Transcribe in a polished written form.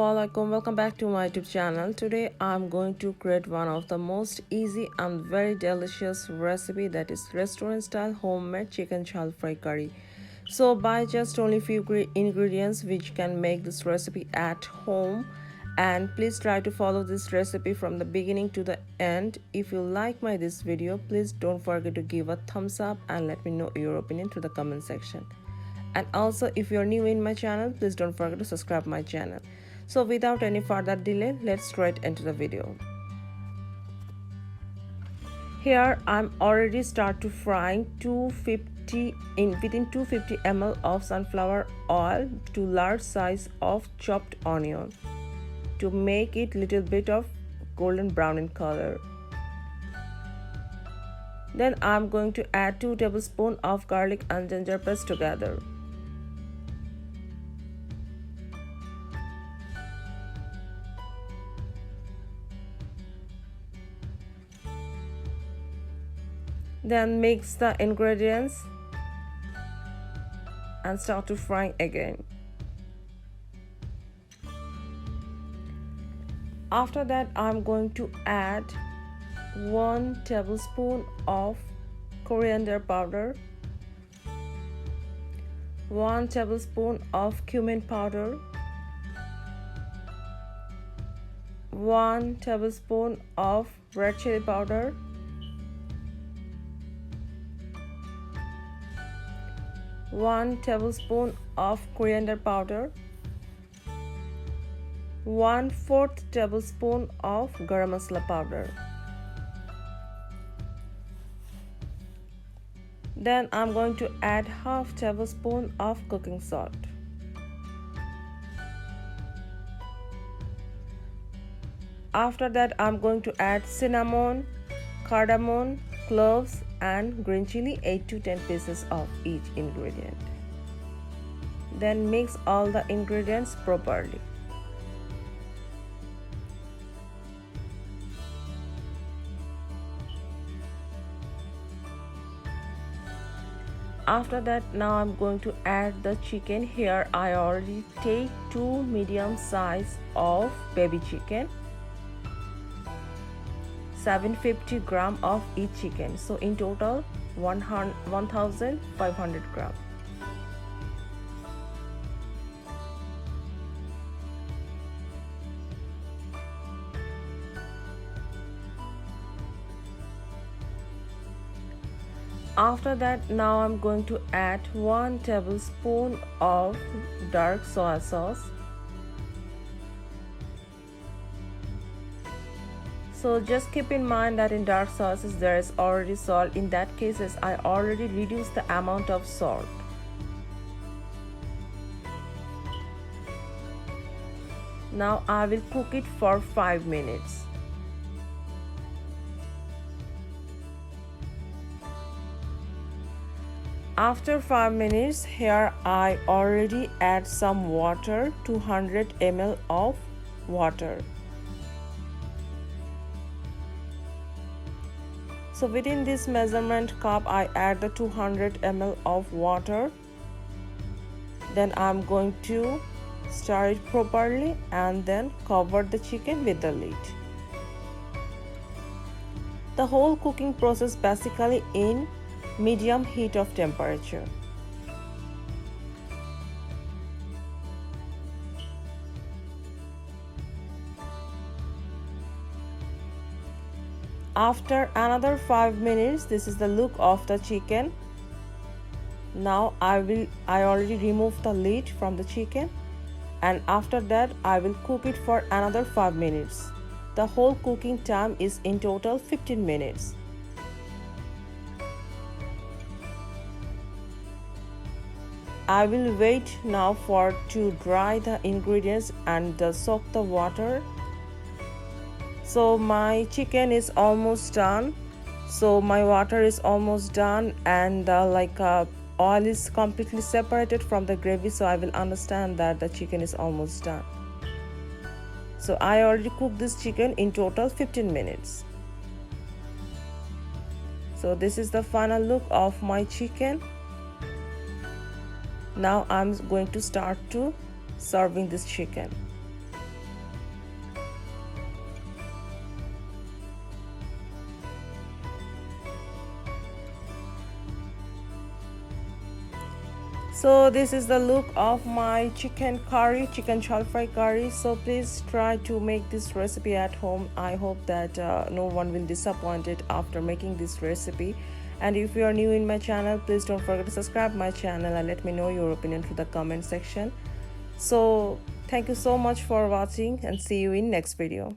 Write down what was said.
Assalamualaikum, welcome back to my YouTube channel. Today I'm going to create one of the most easy and very delicious recipe, that is restaurant style homemade chicken jhal fry curry. So buy just only few ingredients which can make this recipe at home, and please try to follow this recipe from the beginning to the end. If you like this video, please don't forget to give a thumbs up and let me know your opinion through the comment section. And also, if you're new in my channel, please don't forget to subscribe my channel. So without any further delay, let's straight into the video. Here I'm already start to frying 250 within 250 ml of sunflower oil to large size of chopped onion to make it little bit of golden brown in color. Then I'm going to add 2 tablespoons of garlic and ginger paste together. Then mix the ingredients and start to fry again. After that, I'm going to add 1 tablespoon of coriander powder, 1 tablespoon of cumin powder, 1 tablespoon of red chili powder, 1 tablespoon of coriander powder, 1/4 tablespoon of garam masala powder. Then I'm going to add half tablespoon of cooking salt. After that, I'm going to add cinnamon, cardamon, cloves and green chili, 8 to 10 pieces of each ingredient. Then mix all the ingredients properly. After that, now I'm going to add the chicken. Here I already take 2 medium size of baby chicken, 750 gram of each chicken, so in total 1500 gram. After that, now I'm going to add 1 tablespoon of dark soya sauce. So just keep in mind that in dark sauces there is already salt. In that cases, I already reduced the amount of salt. Now I will cook it for 5 minutes. After 5 minutes, here I already add some water, 200 ml of water. So within this measurement cup, I add the 200 ml of water. Then I'm going to stir it properly and then cover the chicken with the lid. The whole cooking process basically in medium heat of temperature. After another 5 minutes, this is the look of the chicken. Now I already removed the lid from the chicken, and after that I will cook it for another 5 minutes. The whole cooking time is in total 15 minutes. I will wait now for to dry the ingredients and soak the water. So my chicken is almost done. So my water is almost done, and oil is completely separated from the gravy, so I will understand that the chicken is almost done. So I already cooked this chicken in total 15 minutes. So this is the final look of my chicken. Now I'm going to start to serving this chicken. So this is the look of my chicken curry, chicken jhal fry curry. So please try to make this recipe at home. I hope that no one will disappoint it after making this recipe. And if you are new in my channel, please don't forget to subscribe my channel and let me know your opinion through the comment section. So thank you so much for watching and see you in next video.